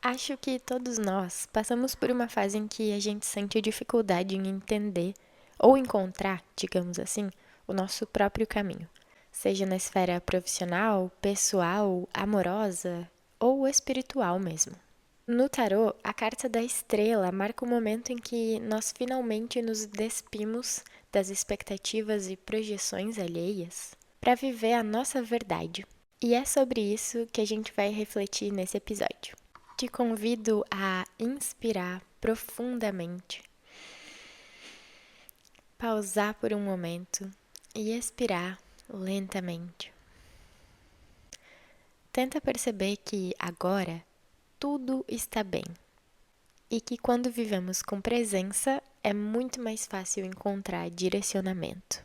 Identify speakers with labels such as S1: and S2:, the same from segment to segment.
S1: Acho que todos nós passamos por uma fase em que a gente sente dificuldade em entender ou encontrar, digamos assim, o nosso próprio caminho, seja na esfera profissional, pessoal, amorosa ou espiritual mesmo. No tarô, a carta da estrela marca o momento em que nós finalmente nos despimos das expectativas e projeções alheias para viver a nossa verdade. E é sobre isso que a gente vai refletir nesse episódio. Te convido a inspirar profundamente, pausar por um momento e expirar lentamente. Tenta perceber que agora tudo está bem e que quando vivemos com presença é muito mais fácil encontrar direcionamento.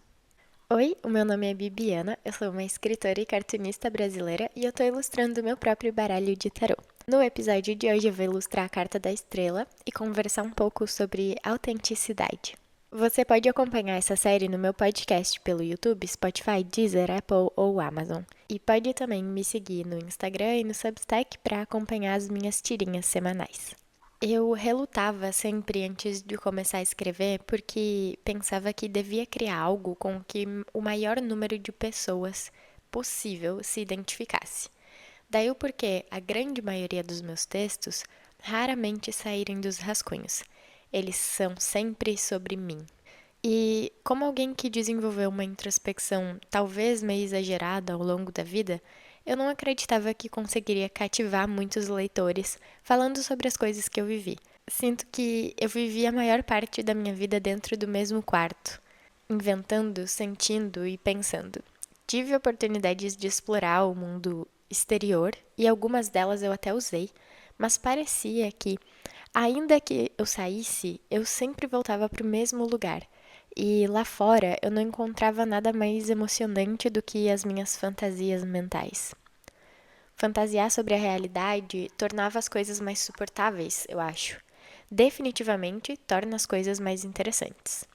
S1: Oi, o meu nome é Bibiana, eu sou uma escritora e cartunista brasileira e eu estou ilustrando o meu próprio baralho de tarô. No episódio de hoje eu vou ilustrar a carta da estrela e conversar um pouco sobre autenticidade. Você pode acompanhar essa série no meu podcast pelo YouTube, Spotify, Deezer, Apple ou Amazon. E pode também me seguir no Instagram e no Substack para acompanhar as minhas tirinhas semanais. Eu relutava sempre antes de começar a escrever porque pensava que devia criar algo com que o maior número de pessoas possível se identificasse. Daí o porquê a grande maioria dos meus textos raramente saírem dos rascunhos. Eles são sempre sobre mim. E como alguém que desenvolveu uma introspecção talvez meio exagerada ao longo da vida, eu não acreditava que conseguiria cativar muitos leitores falando sobre as coisas que eu vivi. Sinto que eu vivi a maior parte da minha vida dentro do mesmo quarto, inventando, sentindo e pensando. Tive oportunidades de explorar o mundo exterior e algumas delas eu até usei, mas parecia que, ainda que eu saísse, eu sempre voltava para o mesmo lugar. E lá fora eu não encontrava nada mais emocionante do que as minhas fantasias mentais. Fantasiar sobre a realidade tornava as coisas mais suportáveis, eu acho. Definitivamente torna as coisas mais interessantes.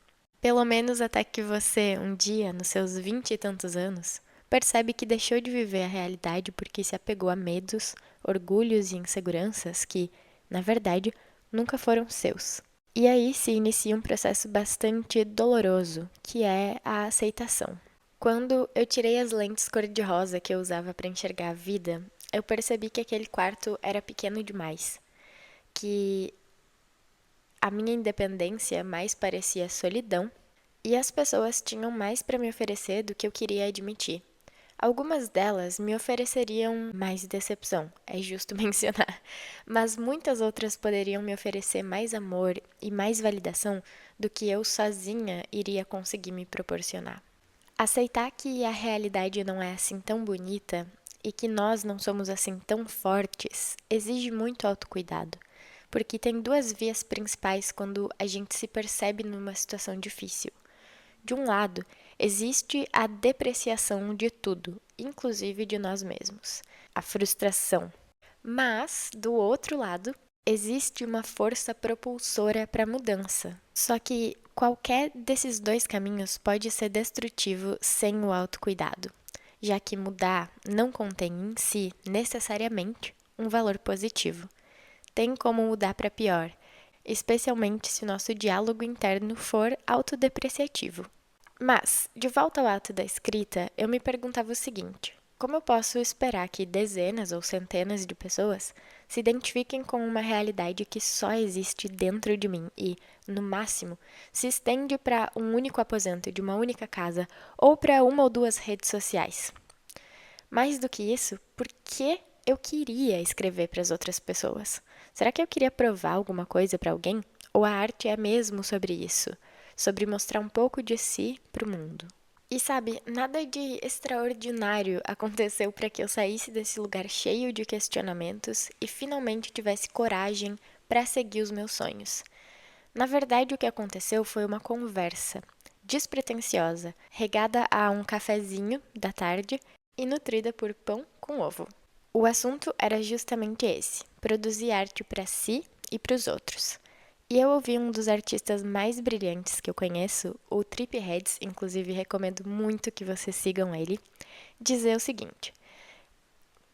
S1: Pelo menos até que você, um dia, nos seus 20 e tantos anos, percebe que deixou de viver a realidade porque se apegou a medos, orgulhos e inseguranças que, na verdade, nunca foram seus. E aí se inicia um processo bastante doloroso, que é a aceitação. Quando eu tirei as lentes cor-de-rosa que eu usava para enxergar a vida, eu percebi que aquele quarto era pequeno demais, que a minha independência mais parecia solidão e as pessoas tinham mais para me oferecer do que eu queria admitir. Algumas delas me ofereceriam mais decepção, é justo mencionar, mas muitas outras poderiam me oferecer mais amor e mais validação do que eu sozinha iria conseguir me proporcionar. Aceitar que a realidade não é assim tão bonita e que nós não somos assim tão fortes exige muito autocuidado, porque tem duas vias principais quando a gente se percebe numa situação difícil. De um lado, existe a depreciação de tudo, inclusive de nós mesmos, a frustração. Mas, do outro lado, existe uma força propulsora para a mudança. Só que qualquer desses dois caminhos pode ser destrutivo sem o autocuidado, já que mudar não contém em si, necessariamente, um valor positivo. Tem como mudar para pior, especialmente se o nosso diálogo interno for autodepreciativo. Mas, de volta ao ato da escrita, eu me perguntava o seguinte: como eu posso esperar que dezenas ou centenas de pessoas se identifiquem com uma realidade que só existe dentro de mim e, no máximo, se estende para um único aposento de uma única casa ou para uma ou duas redes sociais? Mais do que isso, por que eu queria escrever para as outras pessoas? Será que eu queria provar alguma coisa para alguém? Ou a arte é mesmo sobre isso? Sobre mostrar um pouco de si para o mundo? E sabe, nada de extraordinário aconteceu para que eu saísse desse lugar cheio de questionamentos e finalmente tivesse coragem para seguir os meus sonhos. Na verdade, o que aconteceu foi uma conversa despretensiosa, regada a um cafezinho da tarde e nutrida por pão com ovo. O assunto era justamente esse: produzir arte para si e para os outros. E eu ouvi um dos artistas mais brilhantes que eu conheço, o Trip Heads, inclusive recomendo muito que vocês sigam ele, dizer o seguinte: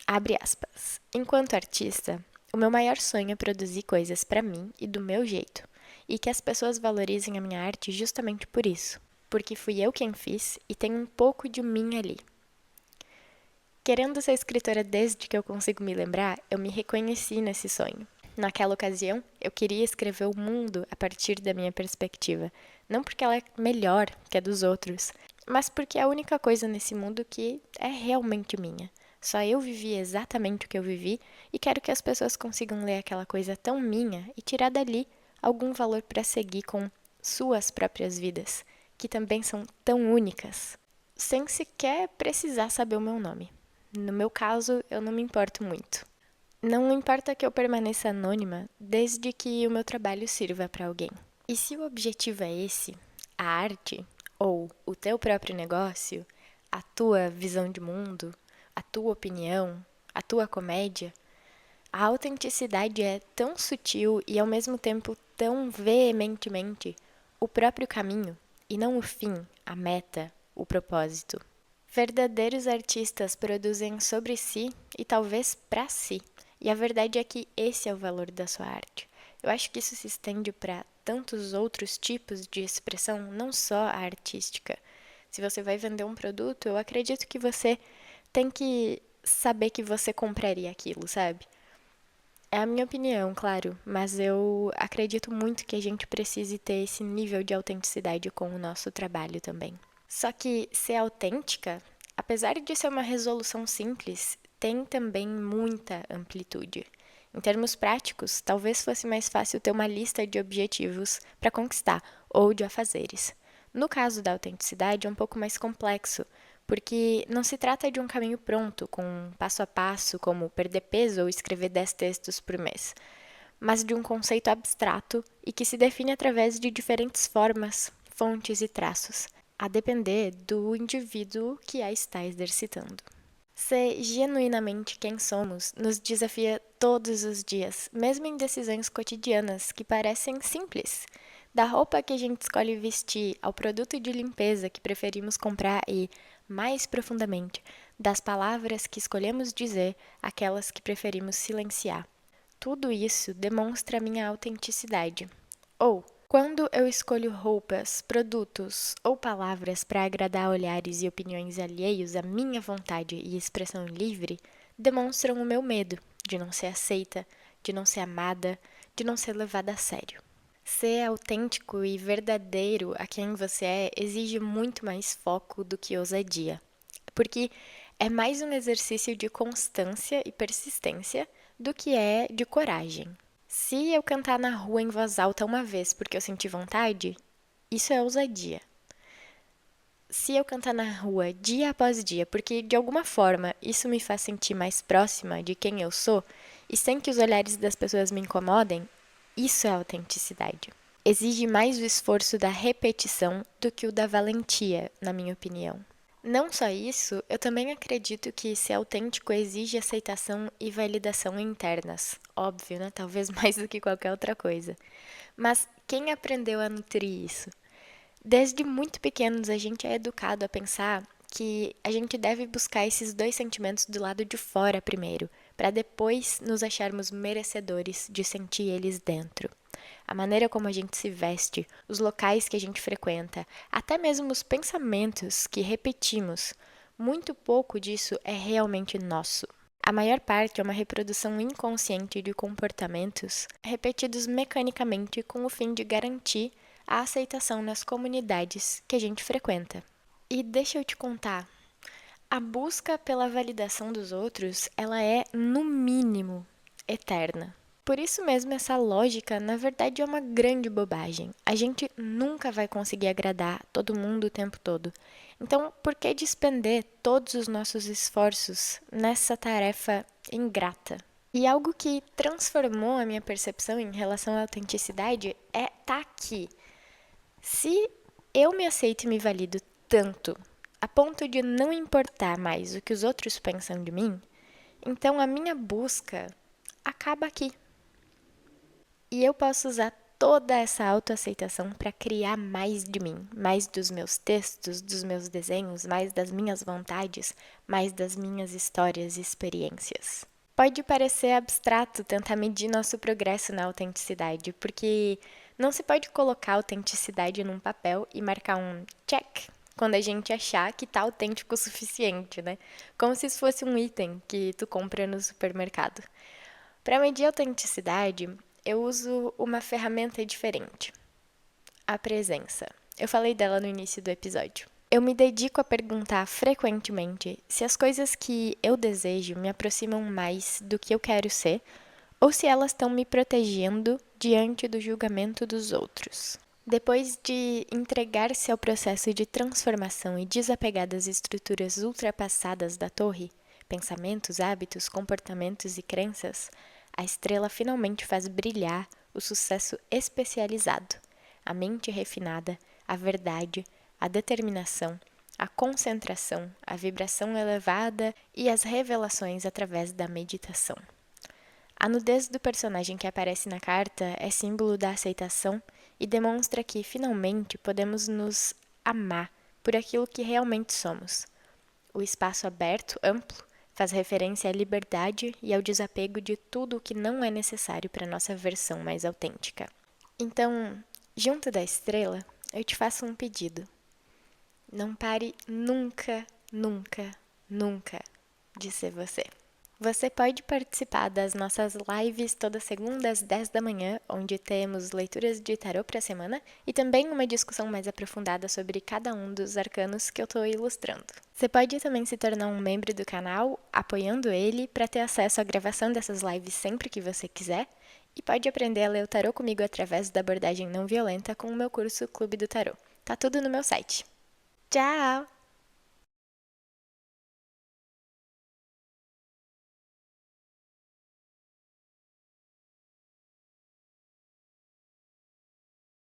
S1: abre aspas. Enquanto artista, O meu maior sonho é produzir coisas para mim e do meu jeito, e que as pessoas valorizem a minha arte justamente por isso, porque fui eu quem fiz e tem um pouco de mim ali. Querendo ser escritora desde que eu consigo me lembrar, eu me reconheci nesse sonho. Naquela ocasião, eu queria escrever o mundo a partir da minha perspectiva, não porque ela é melhor que a dos outros, mas porque é a única coisa nesse mundo que é realmente minha. Só eu vivi exatamente o que eu vivi e quero que as pessoas consigam ler aquela coisa tão minha e tirar dali algum valor para seguir com suas próprias vidas, que também são tão únicas, sem sequer precisar saber o meu nome. No meu caso, eu não me importo muito. Não importa que eu permaneça anônima, desde que o meu trabalho sirva para alguém. E se o objetivo é esse, a arte, ou o teu próprio negócio, a tua visão de mundo, a tua opinião, a tua comédia, a autenticidade é tão sutil e ao mesmo tempo tão veementemente o próprio caminho, e não o fim, a meta, o propósito. Verdadeiros artistas produzem sobre si e talvez para si. E a verdade é que esse é o valor da sua arte. Eu acho que isso se estende para tantos outros tipos de expressão, não só a artística. Se você vai vender um produto, eu acredito que você tem que saber que você compraria aquilo, sabe? É a minha opinião, claro, mas eu acredito muito que a gente precise ter esse nível de autenticidade com o nosso trabalho também. Só que ser autêntica, apesar de ser uma resolução simples, tem também muita amplitude. Em termos práticos, talvez fosse mais fácil ter uma lista de objetivos para conquistar ou de afazeres. No caso da autenticidade, é um pouco mais complexo, porque não se trata de um caminho pronto, com um passo a passo, como perder peso ou escrever 10 textos por mês, mas de um conceito abstrato e que se define através de diferentes formas, fontes e traços, a depender do indivíduo que a está exercitando. Ser genuinamente quem somos nos desafia todos os dias, mesmo em decisões cotidianas que parecem simples. Da roupa que a gente escolhe vestir ao produto de limpeza que preferimos comprar e, mais profundamente, das palavras que escolhemos dizer àquelas que preferimos silenciar. Tudo isso demonstra minha autenticidade. Ou, quando eu escolho roupas, produtos ou palavras para agradar olhares e opiniões alheios à minha vontade e expressão livre, demonstram o meu medo de não ser aceita, de não ser amada, de não ser levada a sério. Ser autêntico e verdadeiro a quem você é exige muito mais foco do que ousadia, porque é mais um exercício de constância e persistência do que é de coragem. Se eu cantar na rua em voz alta uma vez porque eu senti vontade, isso é ousadia. Se eu cantar na rua dia após dia porque de alguma forma isso me faz sentir mais próxima de quem eu sou e sem que os olhares das pessoas me incomodem, isso é autenticidade. Exige mais o esforço da repetição do que o da valentia, na minha opinião. Não só isso, eu também acredito que ser autêntico exige aceitação e validação internas. Óbvio, né? Talvez mais do que qualquer outra coisa. Mas quem aprendeu a nutrir isso? Desde muito pequenos, a gente é educado a pensar que a gente deve buscar esses dois sentimentos do lado de fora primeiro, para depois nos acharmos merecedores de sentir eles dentro. A maneira como a gente se veste, os locais que a gente frequenta, até mesmo os pensamentos que repetimos, muito pouco disso é realmente nosso. A maior parte é uma reprodução inconsciente de comportamentos repetidos mecanicamente com o fim de garantir a aceitação nas comunidades que a gente frequenta. E deixa eu te contar, a busca pela validação dos outros, ela é, no mínimo, eterna. Por isso mesmo, essa lógica, na verdade, é uma grande bobagem. A gente nunca vai conseguir agradar todo mundo o tempo todo. Então, por que despender todos os nossos esforços nessa tarefa ingrata? E algo que transformou a minha percepção em relação à autenticidade é estar aqui. Se eu me aceito e me valido tanto, a ponto de não importar mais o que os outros pensam de mim, então a minha busca acaba aqui. E eu posso usar toda essa autoaceitação para criar mais de mim, mais dos meus textos, dos meus desenhos, mais das minhas vontades, mais das minhas histórias e experiências. Pode parecer abstrato tentar medir nosso progresso na autenticidade, porque não se pode colocar autenticidade num papel e marcar um check quando a gente achar que tá autêntico o suficiente, né? Como se isso fosse um item que tu compra no supermercado. Para medir a autenticidade, eu uso uma ferramenta diferente, a presença. Eu falei dela no início do episódio. Eu me dedico a perguntar frequentemente se as coisas que eu desejo me aproximam mais do que eu quero ser ou se elas estão me protegendo diante do julgamento dos outros. Depois de entregar-se ao processo de transformação e desapegar das estruturas ultrapassadas da torre, pensamentos, hábitos, comportamentos e crenças, a estrela finalmente faz brilhar o sucesso especializado, a mente refinada, a verdade, a determinação, a concentração, a vibração elevada e as revelações através da meditação. A nudez do personagem que aparece na carta é símbolo da aceitação e demonstra que, finalmente, podemos nos amar por aquilo que realmente somos. O espaço aberto, amplo, faz referência à liberdade e ao desapego de tudo o que não é necessário para nossa versão mais autêntica. Então, junto da estrela, eu te faço um pedido. Não pare nunca, nunca, nunca de ser você. Você pode participar das nossas lives toda segunda às 10 da manhã, onde temos leituras de tarô para a semana e também uma discussão mais aprofundada sobre cada um dos arcanos que eu estou ilustrando. Você pode também se tornar um membro do canal, apoiando ele, para ter acesso à gravação dessas lives sempre que você quiser, e pode aprender a ler o tarô comigo através da abordagem não violenta com o meu curso Clube do Tarô. Tá tudo no meu site. Tchau!